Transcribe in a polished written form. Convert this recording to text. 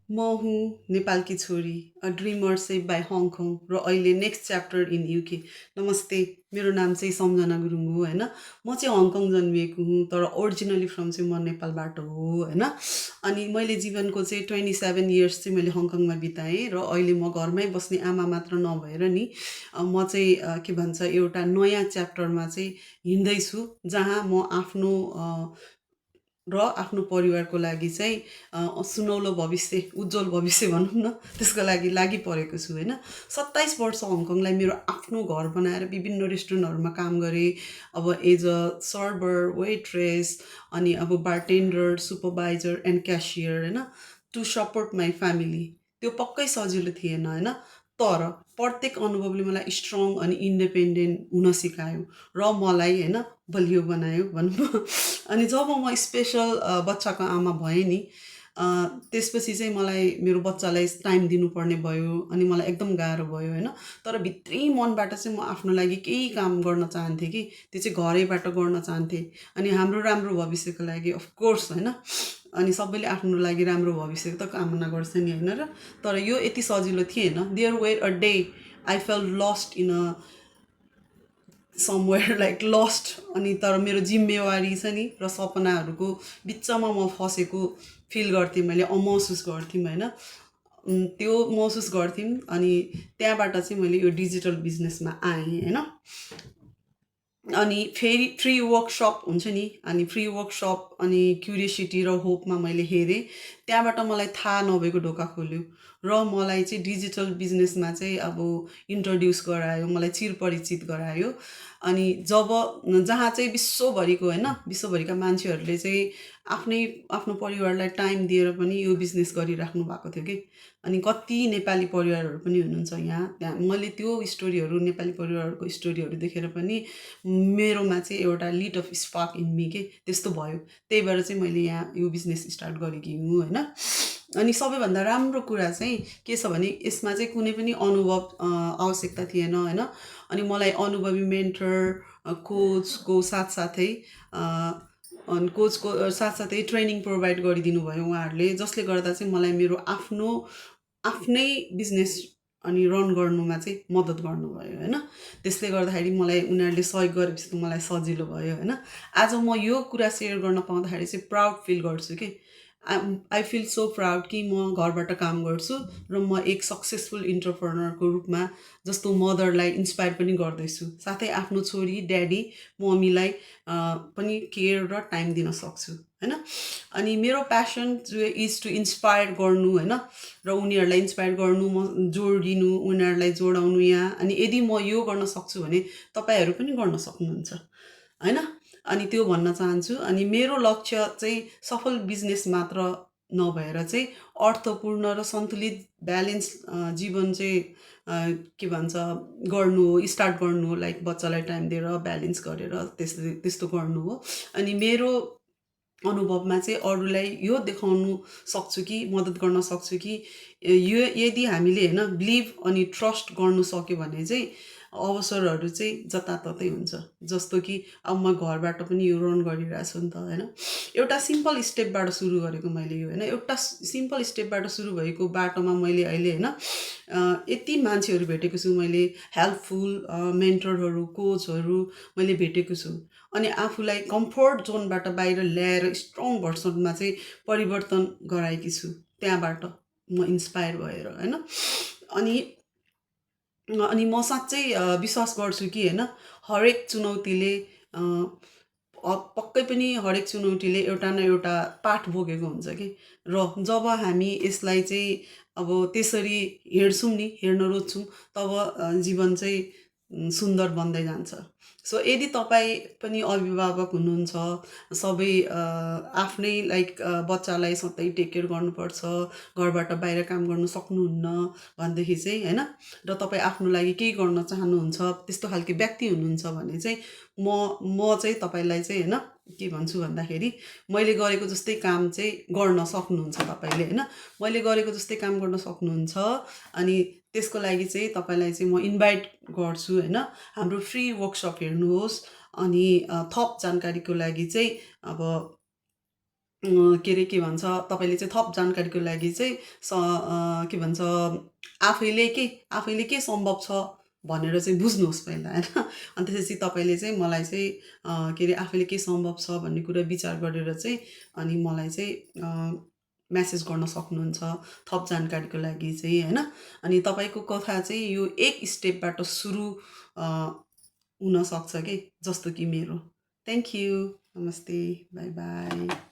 म हुँ नेपालकी छोरी, a dreamer save by Hong Kong र अहिले नेक्स्ट च्याप्टर इन युके। नमस्ते, मेरो नाम चाहिँ सम्झना गुरुङ हो होइन। म चाहिँ हङकङ जन्मिएको हुँ तर ओरिजिनली फ्रम चाहिँ म नेपालबाट हो होइन। अनि मैले जीवनको चाहिँ 27 इयर्स चाहिँ मैले हङकङमा बिताएँ र अहिले म घरमै बस्ने आमा मात्र नभएर नि म चाहिँ के भन्छ एउटा नयाँ च्याप्टरमा चाहिँ हिँड्दैछु जहाँ म आफ्नो र आफ्नो परिवारको लागि चाहिँ सुनौलो भविष्य, उज्जवल भविष्य भनौँ न, त्यसको लागि लागिपरेको छु होइन। 27 वर्ष हङकङलाई मेरो आफ्नो घर बनाएर विभिन्न रेस्टुरेन्टहरूमा काम गरेँ। अब एज अ सर्भर, वेट्रेस, अनि अब बारटेन्डर, सुपरभाइजर एन्ड क्यासियर होइन, टु सपोर्ट माई फ्यामिली। त्यो पक्कै सजिलो थिएन होइन, तर प्रत्येक अनुभवले मलाई स्ट्रङ अनि इन्डिपेन्डेन्ट हुन सिकायो र मलाई होइन बलियो बनायो भनौँ न। अनि जब म स्पेसल बच्चाको आमा भएँ नि, अ, त्यसपछि चाहिँ मलाई मेरो बच्चालाई टाइम दिनुपर्ने भयो अनि मलाई एकदम गाह्रो भयो होइन। तर भित्री मनबाट चाहिँ म आफ्नो लागि केही काम गर्न चाहन्थेँ कि त्यो चाहिँ घरैबाट गर्न चाहन्थेँ। अनि हाम्रो राम्रो भविष्यको लागि अफकोर्स होइन। अनि सबैले आफ्नो लागि राम्रो भविष्यको त कामना गर्छ नि होइन र। तर यो यति सजिलो थिएन। There were a day I fell lust in a somewhere like lust. अनि तर मेरो जिम्मेवारी छ नि र सपनाहरूको बिचमा म फसेको फिल गर्थेँ, मैले महसुस गर्थेँ होइन। त्यो महसुस गर्थेँ अनि त्यहाँबाट चाहिँ मैले यो डिजिटल बिजनेसमा आएँ होइन। अनि फेरि फ्री वर्कसप हुन्छ नि, अनि फ्री वर्कसप अनि क्युरियोसिटी र होपमा मैले हेरेँ। त्यहाँबाट मलाई थाहा नभएको ढोका खोल्यो र मलाई चाहिँ डिजिटल बिजनेसमा चाहिँ अब इन्ट्रोड्युस गरायो, मलाई चिरपरिचित गरायो। अनि जब जहाँ चाहिँ विश्वभरिको होइन, विश्वभरिका मान्छेहरूले चाहिँ आफ्नै आफ्नो परिवारलाई टाइम दिएर पनि यो बिजनेस गरिराख्नु भएको थियो कि। अनि कति नेपाली परिवारहरू पनि हुनुहुन्छ यहाँ, त्यहाँ मैले त्यो स्टोरीहरू, नेपाली परिवारहरूको स्टोरीहरू देखेर पनि मेरोमा चाहिँ एउटा lid of spark in me के त्यस्तो भयो। त्यही भएर चाहिँ मैले यहाँ यो बिजनेस स्टार्ट गरेकी हुँ होइन। अनि सबैभन्दा राम्रो कुरा चाहिँ के छ भने यसमा चाहिँ कुनै पनि अनुभव आवश्यकता थिएन होइन। अनि मलाई अनुभवी मेन्टर, कोचको साथसाथै अनि कोचको साथसाथै ट्रेनिङ प्रोभाइड गरिदिनु भयो उहाँहरूले, जसले गर्दा चाहिँ मलाई मेरो आफ्नै बिजनेस अनि रन गर्नुमा चाहिँ मद्दत गर्नुभयो होइन। त्यसले गर्दाखेरि मलाई उनीहरूले सहयोग गरेपछि त मलाई सजिलो भयो होइन। आज म यो कुरा सेयर गर्न पाउँदाखेरि चाहिँ प्राउड फिल गर्छु कि। आई फिल सो प्राउड कि म घरबाट काम गर्छु र म एक सक्सेसफुल इन्टरप्रेनरको रूपमा जस्तो मदरलाई इन्सपायर पनि गर्दैछु, साथै आफ्नो छोरी, ड्याडी, मम्मीलाई पनि केयर र टाइम दिन सक्छु होइन। अनि मेरो प्यासन इज टु इन्सपायर गर्नु होइन, र उनीहरूलाई इन्सपायर गर्नु, म जोडिनु, उनीहरूलाई जोडाउनु यहाँ। अनि यदि म यो गर्न सक्छु भने तपाईँहरू पनि गर्न सक्नुहुन्छ होइन। अनि त्यो भन्न चाहन्छु। अनि मेरो लक्ष्य चाहिँ सफल बिजनेस मात्र नभएर चाहिँ अर्थपूर्ण र सन्तुलित ब्यालेन्स जीवन चाहिँ के भन्छ गर्नु हो, स्टार्ट गर्नु हो। लाइक बच्चालाई टाइम दिएर ब्यालेन्स गरेर त्यस्तो गर्नु हो। अनि मेरो अनुभवमा चाहिँ अरूलाई यो देखाउनु सक्छु कि, मद्दत गर्न सक्छु कि यो यदि हामीले होइन बिलिभ अनि ट्रस्ट गर्नु सक्यो भने चाहिँ अवसरहरू चाहिँ जताततै हुन्छ। जस्तो कि अब म घरबाट पनि यो रन गरिरहेको छु नि त होइन। एउटा सिम्पल स्टेपबाट सुरु गरेको मैले यो होइन। एउटा सिम्पल स्टेपबाट सुरु भएको बाटोमा मैले अहिले होइन यति मान्छेहरू भेटेको छु मैले, हेल्पफुल मेन्टरहरू, कोचहरू मैले भेटेको छु। अनि आफूलाई कम्फोर्ट जोनबाट बाहिर ल्याएर स्ट्रङ भर्सनमा चाहिँ परिवर्तन गराएकी छु त्यहाँबाट, म इन्सपायर भएर होइन। अनि अनि म साँच्चै विश्वास गर्छु कि होइन हरेक चुनौतीले पक्कै पनि हरेक चुनौतीले एउटा न एउटा पाठ बोकेको हुन्छ कि। र जब हामी यसलाई चाहिँ अब त्यसरी हेर्छौँ नि, हेर्न रोज्छौँ, तब जीवन चाहिँ सुन्दर बन्दै जान्छ। सो यदि तपाईँ पनि अभिभावक हुनुहुन्छ, सबै आफ्नै लाइक बच्चालाई सधैँ टेक केयर गर्नुपर्छ, घरबाट बाहिर काम गर्नु सक्नुहुन्न भनेदेखि चाहिँ होइन, र तपाईँ आफ्नो लागि केही गर्न चाहनुहुन्छ, त्यस्तो खालको व्यक्ति हुनुहुन्छ भने चाहिँ म चाहिँ तपाईँलाई चाहिँ होइन के भन्छु भन्दाखेरि मैले गरेको जस्तै काम चाहिँ गर्न सक्नुहुन्छ तपाईँले होइन। मैले गरेको जस्तै काम गर्न सक्नुहुन्छ। अनि त्यसको लागि चाहिँ तपाईँलाई चाहिँ म इन्भाइट गर्छु होइन, हाम्रो फ्री वर्कसप हेर्नुहोस्। अनि थप जानकारीको लागि चाहिँ अब के भन्छ तपाईँले चाहिँ थप जानकारीको लागि चाहिँ के भन्छ आफैले के सम्भव छ भनेर चाहिँ बुझ्नुहोस् पहिला होइन। अनि त्यसपछि तपाईँले चाहिँ मलाई चाहिँ आफैले के सम्भव छ भन्ने कुरा विचार गरेर चाहिँ अनि मलाई चाहिँ मेसेज गर्न सक्नुहुन्छ थप जानकारीको लागि चाहिँ होइन। अनि तपाईँको कथा चाहिँ यो एक स्टेपबाट सुरु हुनसक्छ कि जस्तो कि मेरो। Thank you. नमस्ते। Bye by.